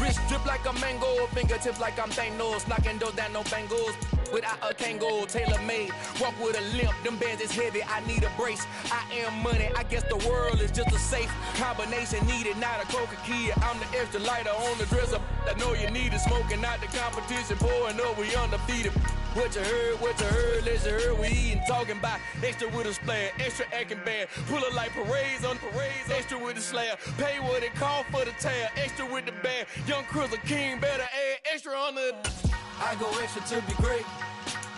Wrist drip like a mango, fingertips like I'm Thanos, knocking those down, no bangles. without a Kangol, tailor-made. Walk with a limp, them bands is heavy, I need a brace. I am money, I guess the world is just a safe combination needed, not a coca key. I'm the extra lighter on the dresser. I know you need it, smoking out the competition, pouring up, we undefeated. What you heard, let's you heard, we eating, talking about extra with a splash, extra acting bad, pull it like parades on parades, extra with the slab, pay what it cost for the tab, extra with the bag, young Cruiser King, better add extra on the. I go extra to be great,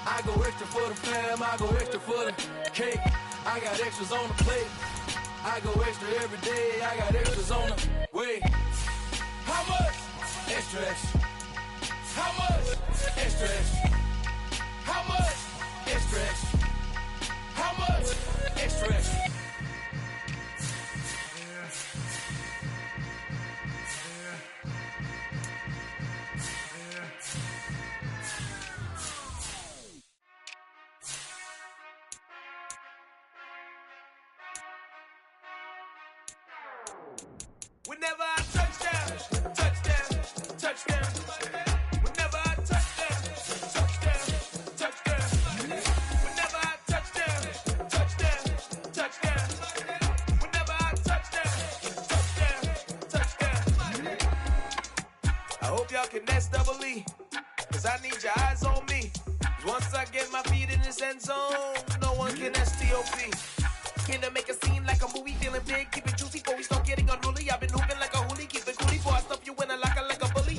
I go extra for the fam, I go extra for the cake, I got extras on the plate, I go extra every day, I got extras on the way. How much? Extra, extra. How much? Extra, extra. How much? Extra, extra. How much? Extra, extra. Whenever I touchdown, touchdown, touchdown. Whenever I touchdown, touchdown, touchdown. Whenever I touchdown, touchdown, touchdown. Whenever I touchdown, touchdown, touchdown. I hope y'all can nest double E, cause I need your eyes on me. Cause once I get my feet in this end zone, no one can STOP. Can to make a scene like a movie, feeling big, keep it juicy before we start getting unruly. I've been hooping like a hoolie, keep it coolie before I stuff you in a locker like a bully.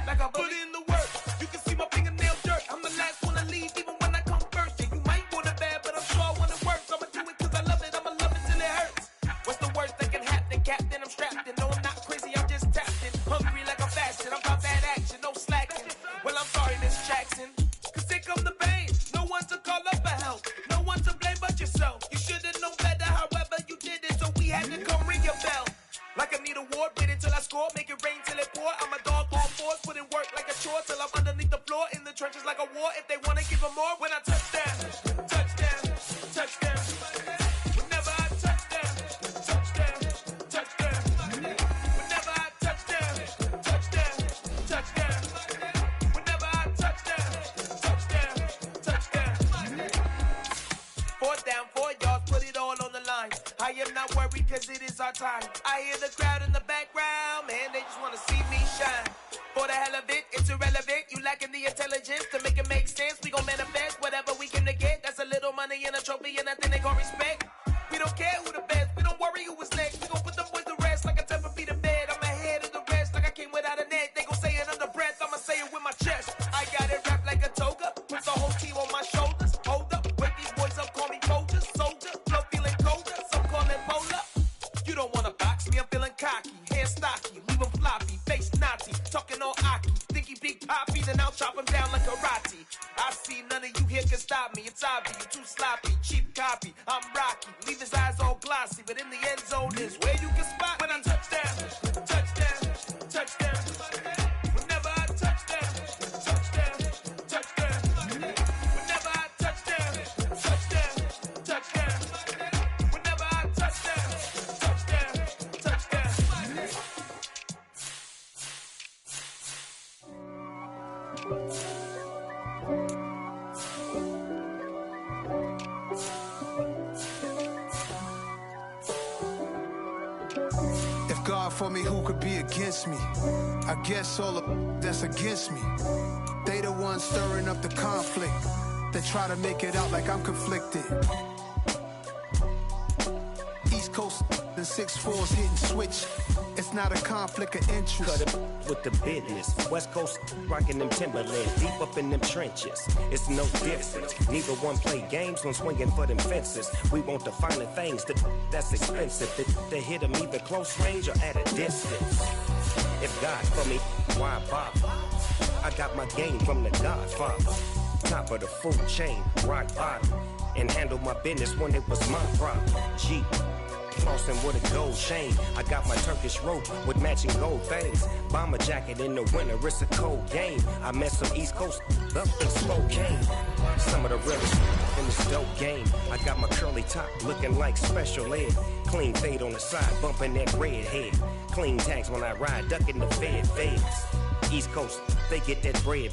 Like a bully. Put in the work, you can see my fingernail dirt. I'm the last one to leave, even when I come first. Yeah, you might want it bad, but I'm sure I want it worse. I'ma do it cause I love it, I'ma love it till it hurts. What's the worst that can happen, Captain? I'm strapped in, no I'm not crazy, I'm just tapped in. Hungry like a fashion, I'm about that action, no slacking. Well, I'm sorry, Miss Jackson, cause here come the pain. No one to call up for help, no one to blame but yourself. You should've known better, however you did it, so we had to come ring your bell. Like I need a ward, wait until I score, make it rain till it pour. I'm a dog on fours, put in work like a chore till I'm underneath the floor, in the trenches like a war. If they wanna give them more, when I touch down, touchdown, touchdown. Whenever I touchdown, touchdown, touchdown. Whenever I touchdown, touchdown, touchdown. Whenever I touchdown, touchdown, touchdown. Fourth down, 4 yards, put it all on the line. I am not worried cause it is our time. I hear the crowd in the background, man, they just wanna see me shine. For the hell of it, it's irrelevant. You lacking the intelligence to make it make sense. We gon' manifest whatever we came to get. That's a little money and a trophy and nothing they gon' respect. We don't care who the best, we don't worry who was next. We gon' put them boys to rest like a 10-feet in bed. I'm ahead of the rest like I came without a net. They gon' say it under breath, I'ma say it with my chest. I got it wrapped like a toga, put the whole team on my shoulders. Hold up, wake these boys up, call me soldier, soldier. Flow feeling colder, some call it polar. You don't wanna box me, I'm feeling cocky. Hair stocky, leave him floppy, face naughty. Talking all aki, think he big poppy, then I'll chop him down like karate. I see none of you here can stop me. It's obvious, you too sloppy, cheap copy. I'm Rocky, leave his eyes all glossy, but in the end zone is where you can spot when I touchdown, touchdown, touchdown. Whenever I touchdown, touchdown, touchdown. Whenever I touchdown, touchdown, touchdown. Whenever I touchdown, touchdown, touchdown. If God for me, who could be against me? I guess all the that's against me. They the ones stirring up the conflict. They try to make it out like I'm conflicted. East Coast and 6'4's hitting switch. It's not a conflict of interest. Cut it with the business. West Coast rocking them Timberlands, deep up in them trenches. It's no difference. Neither one play games when swinging for them fences. We want the finer things that's expensive. They hit them either close range or at a distance. If God for me, why bother? I got my game from the Godfather. Top of the food chain, rock bottom. And handle my business when it was my problem. G. Flossing with a gold chain. I got my Turkish rope with matching gold things. Bomber jacket in the winter, it's a cold game. I met some East Coast up in Spokane. Some of the realest in this dope game. I got my curly top looking like special ed. Clean fade on the side, bumping that red head. Clean tags when I ride, ducking the feds. East Coast, they get that bread.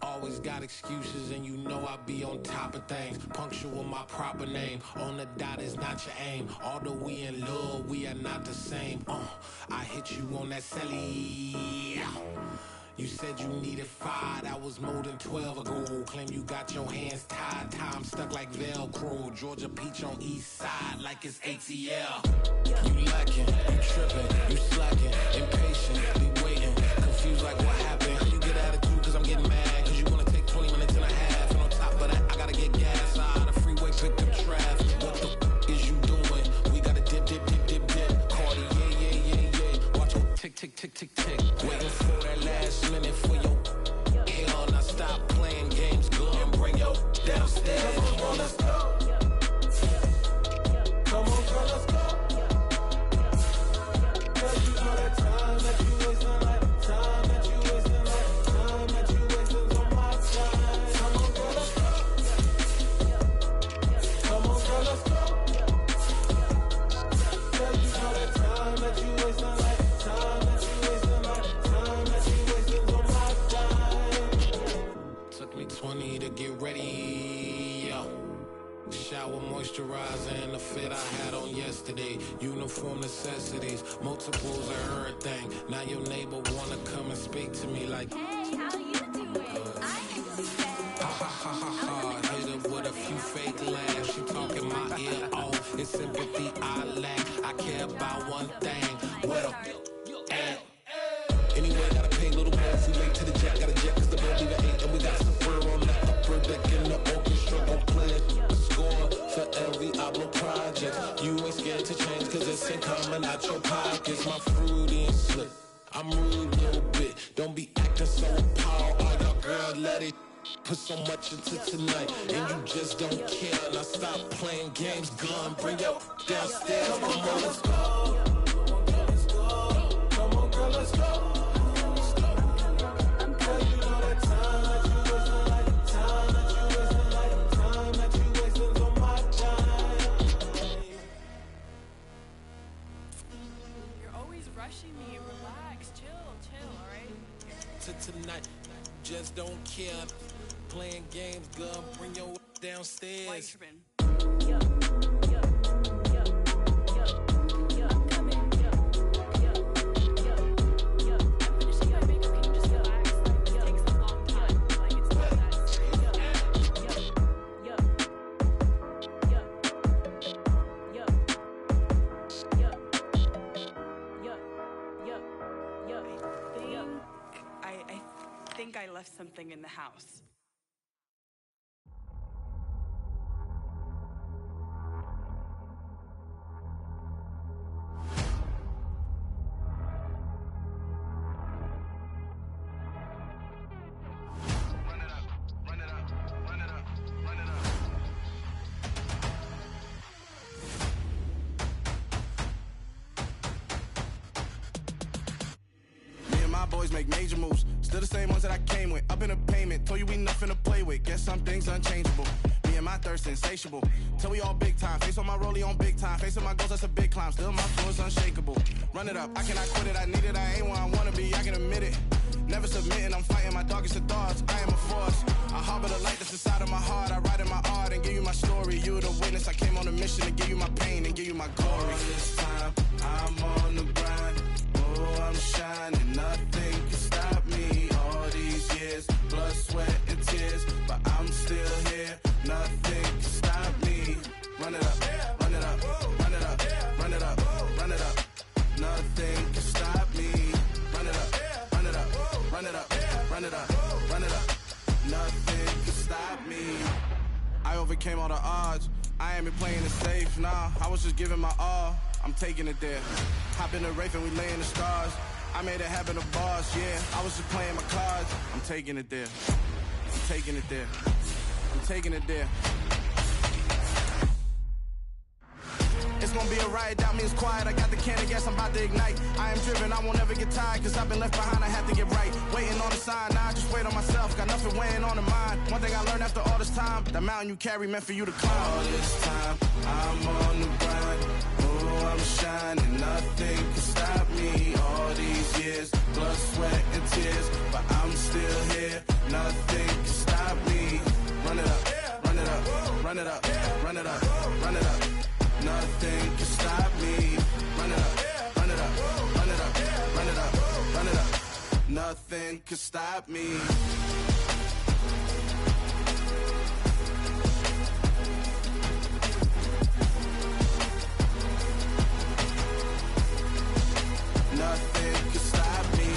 Always got excuses and you know I be on top of things. Punctual my proper name. On the dot is not your aim. Although we in love, we are not the same. I hit you on that celly. You said you needed 5, that was more than 12 ago. Claim you got your hands tied, time stuck like Velcro. Georgia Peach on east side like it's ATL. You lacking, you tripping, you slacking, impatient, be waiting, confused like what happened. How you get attitude cause I'm getting mad, cause you wanna take 20 minutes and a half. And on top of that, I gotta get gas out of the freeway, pick up traffic. What the is you doing? We gotta dip, dip, dip, dip, dip. Cardi, yeah. Watch your tick, tick, tick, tick, tick. Waiting for that last minute for your hell. Now stop playing games, go and bring your downstairs. Come on, let's go. Come on, girl, let's go. Girl, you know that time that you wasting, like time that you wasting, like time that you wasting on my time. Come on, girl, let's go. Come on, girl, let's go. Girl, you know that time that you wasting, like time that you wasting, like time that you wasting on my time. Took me 20 to get ready, yo. Shower, moisturizer, and the fit I had on yesterday. Uniform necessities, multiples of everything. Now your neighbor wanna come and speak to me like, hey, how you doing? I ain't too bad. ha ha ha ha ha. Hit her with a few fake laughs. She talking my ear off. It's sympathy I lack. I care about one thing. What up? Anyway, gotta pay a little more if we late to the jet. Gotta jet cause the boat leave at 8. And we got some fur on the upper deck in the orchestra. Don't play it. Score for every Ablo project. You ain't scared to change cause it's in coming out your pockets. My fruity and slick. I'm rude a little bit. Don't be acting so appalled. All y'all girl, let it put so much into tonight. And you just don't care. Now stop playing games. Gun, bring your downstairs. Come on, let's go. Come on, girl, let's go. Rushing me, relax, chill, alright? To tonight, just don't care. Playing games, girl, bring your downstairs. Why you tripping? I left something in the house. Boys make major moves, still the same ones that I came with. Up in a payment, told you we nothing to play with. Guess some things unchangeable. Me and my thirst insatiable. Till we all big time. Face on my rollie on big time. Facing my goals, that's a big climb. Still my flow is unshakable. Run it up, I cannot quit it. I need it, I ain't where I wanna be. I can admit it. Never submitting, I'm fighting my darkest of thoughts. I am a force. I harbor the light that's inside of my heart. I write in my art and give you my story. You the witness. I came on a mission to give you my pain and give you my glory. This time, I'm on the grind. Oh, I'm shining. Nothing can stop me. All these years, blood, sweat, and tears. But I'm still here. Nothing can stop me. Run it up, run it up, run it up, run it up, run it up. Nothing can stop me. Run it up, run it up, run it up, run it up, run it up. Nothing can stop me. I overcame all the odds. I ain't been playing it safe, nah. I was just giving my all. I'm taking it there. Hop in the Wraith and we lay in the stars. I made it happen to boss, yeah. I was just playing my cards. I'm taking it there. I'm taking it there. I'm taking it there. It's gonna be a riot, that means quiet. I got the can of gas, I'm about to ignite. I am driven, I won't ever get tired, cause I've been left behind, I have to get right. Waiting on the sign, now I just wait on myself. Got nothing weighing on the mind. One thing I learned after all this time, that mountain you carry meant for you to climb. All this time, I'm on the grind. Oh, I'm shining, nothing can stop me. All these years, blood, sweat, and tears, but I'm still here. Nothing nothing could stop me. Nothing could stop me.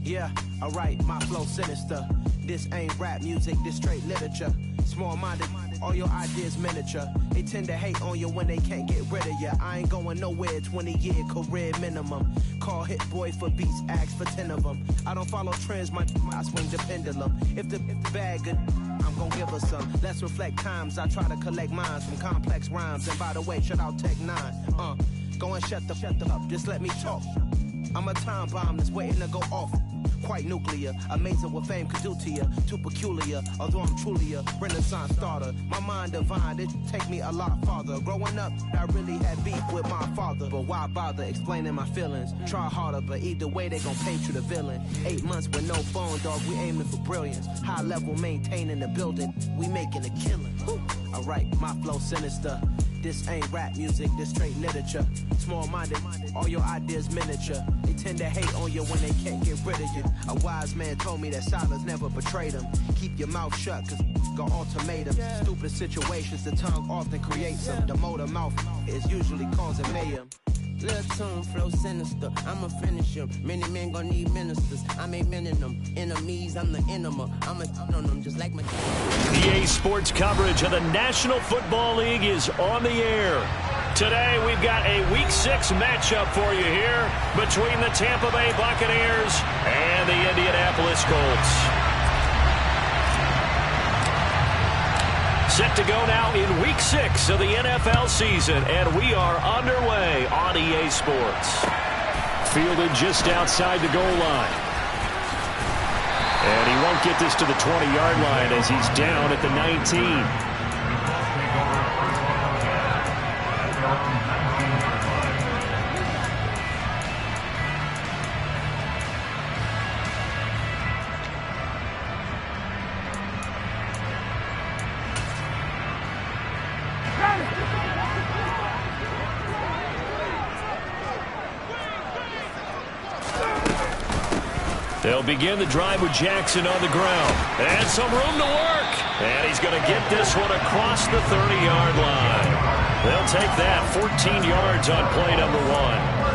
Yeah, alright, my flow sinister. This ain't rap music, this straight literature. Small-minded, all your ideas miniature. They tend to hate on you when they can't get rid of you. I ain't going nowhere, 20-year career minimum. Call Hit Boy for beats, ask for 10 of them. I don't follow trends, I swing the pendulum. If the bag good, I'm gonna give her some. Let's reflect times, I try to collect minds from complex rhymes. And by the way, shout out Tech 9. Go and shut the up, just let me talk. I'm a time bomb that's waiting to go off. Quite nuclear, amazing what fame could do to you. Too peculiar, although I'm truly a renaissance starter. My mind divine, it take me a lot farther. Growing up, I really had beef with my father. But why bother explaining my feelings? Try harder, but either way they gon' paint you the villain. 8 months with no phone, dog, we aiming for brilliance. High level maintaining the building, we making a killing. Alright, my flow sinister. This ain't rap music, this straight literature. Small-minded, all your ideas miniature. They tend to hate on you when they can't get rid of you. A wise man told me that silence never betrayed them. Keep your mouth shut, cause got ultimatums. Stupid situations, the tongue often creates them. The motor mouth is usually causing mayhem. Little tune, flow sinister, I'ma finish him. Many men gon' need ministers, I'm a men in them. Enemies, I'm the enema, I'ma on them just like my... EA Sports coverage of the National Football League is on the air. Today, we've got a Week 6 matchup for you here between the Tampa Bay Buccaneers and the Indianapolis Colts. Set to go now in Week 6 of the NFL season, and we are underway on EA Sports. Fielded just outside the goal line. And he won't get this to the 20-yard line as he's down at the 19. They'll begin the drive with Jackson on the ground. And some room to work. And he's going to get this one across the 30-yard line. They'll take that 14 yards on play number 1.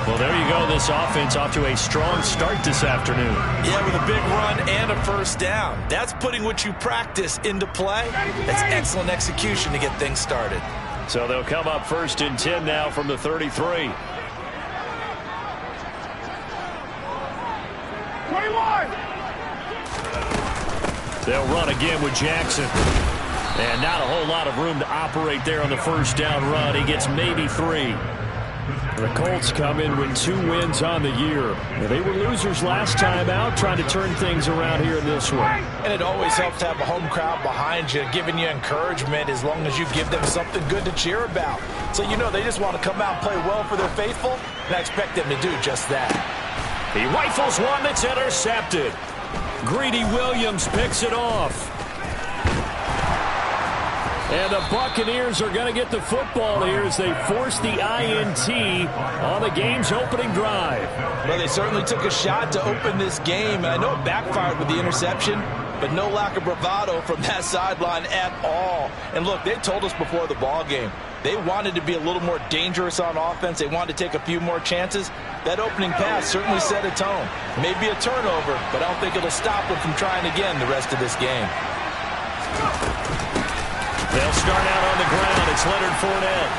Well, there you go. This offense off to a strong start this afternoon. Yeah, with a big run and a first down. That's putting what you practice into play. That's excellent execution to get things started. So they'll come up 1st and 10 now from the 33. 21. They'll run again with Jackson. And not a whole lot of room to operate there on the first down run. He gets maybe 3. The Colts come in with 2 wins on the year. They were losers last time out, trying to turn things around here in this one. And it always helps to have a home crowd behind you, giving you encouragement as long as you give them something good to cheer about. So you know they just want to come out and play well for their faithful, and I expect them to do just that. He rifles one that's intercepted. Greedy Williams picks it off. And the Buccaneers are going to get the football here as they force the INT on the game's opening drive. Well, they certainly took a shot to open this game, and I know it backfired with the interception, but no lack of bravado from that sideline at all. And look, they told us before the ball game, they wanted to be a little more dangerous on offense. They wanted to take a few more chances. That opening pass certainly set a tone. Maybe a turnover, but I don't think it'll stop them from trying again the rest of this game. They'll start out on the ground. It's Leonard Fournette.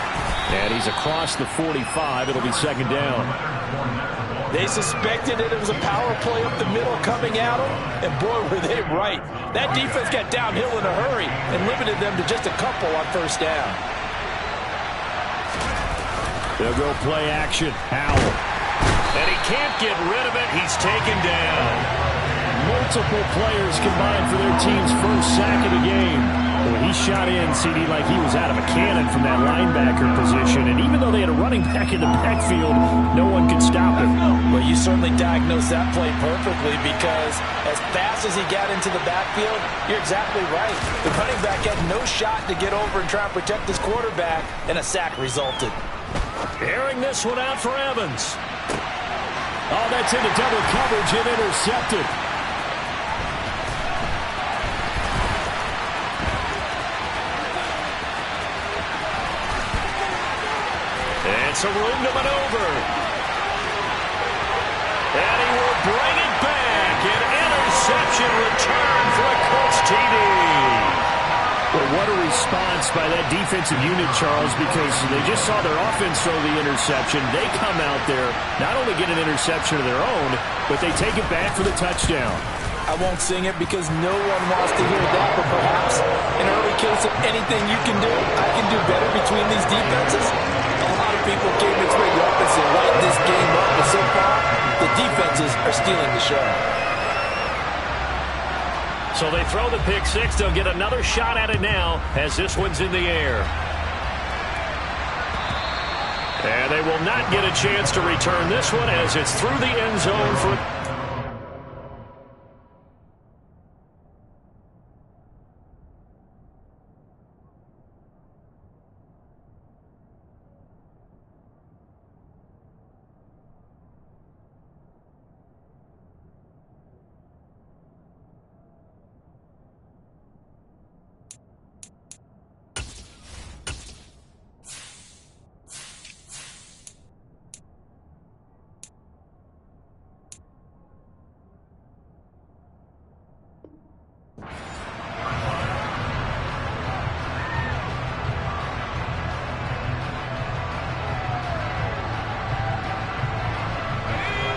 And he's across the 45. It'll be 2nd down. They suspected that it was a power play up the middle coming at them, and boy, were they right. That defense got downhill in a hurry and limited them to just a couple on first down. They'll go play action. Howell. And he can't get rid of it. He's taken down. multiple players combined for their team's first sack of the game. Well, he shot in, CD, like he was out of a cannon from that linebacker position. And even though they had a running back in the backfield, no one could stop him. Well, you certainly diagnosed that play perfectly because as fast as he got into the backfield, you're exactly right. The running back had no shot to get over and try and protect his quarterback, and a sack resulted. Airing this one out for Evans. Oh, that's into double coverage and intercepted. It's a room to maneuver. And he will bring it back. An interception return for a Colts TD. Well, what a response by that defensive unit, Charles, because they just saw their offense throw the interception. They come out there, not only get an interception of their own, but they take it back for the touchdown. I won't sing it because no one wants to hear that, but perhaps an early case of anything you can do, I can do better between these defenses. A lot of people came to expect the offense to light this game up, but so far, the defenses are stealing the show. So they throw the pick six. They'll get another shot at it now as this one's in the air. And they will not get a chance to return this one as it's through the end zone for...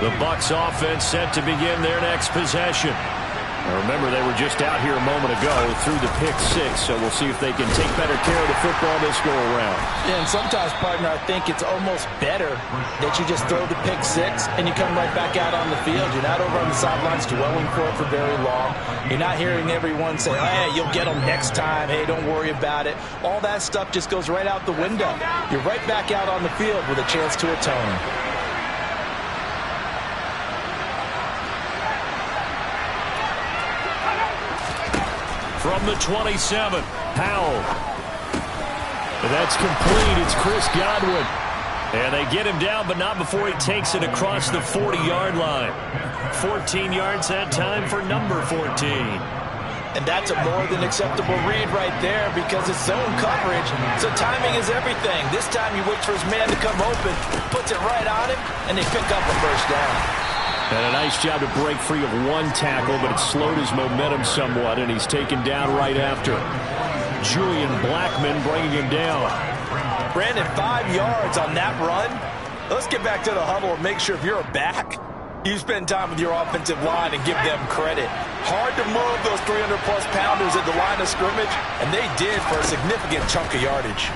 The Bucs offense set to begin their next possession. Now remember, they were just out here a moment ago through the pick six, so we'll see if they can take better care of the football this go-around. Yeah, and sometimes, partner, I think it's almost better that you just throw the pick six and you come right back out on the field. You're not over on the sidelines dwelling for it for very long. You're not hearing everyone say, hey, you'll get them next time. Hey, don't worry about it. All that stuff just goes right out the window. You're right back out on the field with a chance to atone. From the 27, Powell. That's complete. It's Chris Godwin. And they get him down, but not before he takes it across the 40-yard line. 14 yards that time for number 14. And that's a more than acceptable read right there because it's zone coverage, so timing is everything. This time he waits for his man to come open, puts it right on him, and they pick up a first down. And a nice job to break free of one tackle, but it slowed his momentum somewhat, and he's taken down right after. Julian Blackmon bringing him down. Brandon, 5 yards on that run. Let's get back to the huddle and make sure if you're a back, you spend time with your offensive line and give them credit. Hard to move those 300-plus pounders at the line of scrimmage, and they did for a significant chunk of yardage.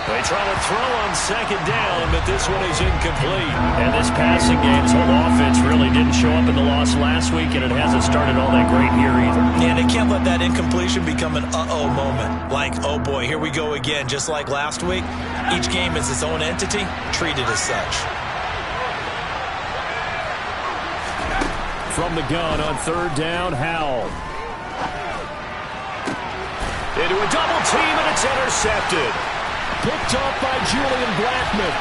They try to throw on second down, but this one is incomplete. And this passing game's whole offense really didn't show up in the loss last week, and it hasn't started all that great here either. Yeah, they can't let that incompletion become an uh-oh moment. Like, oh boy, here we go again, just like last week. Each game is its own entity, treated as such. From the gun on third down, Howell. Into a double team, and it's intercepted. Picked off by Julian Blackmon.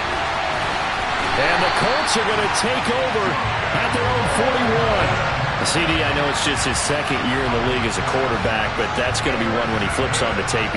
And the Colts are going to take over at their own 41. CD, I know it's just his second year in the league as a quarterback, but that's going to be one when he flips on the tape.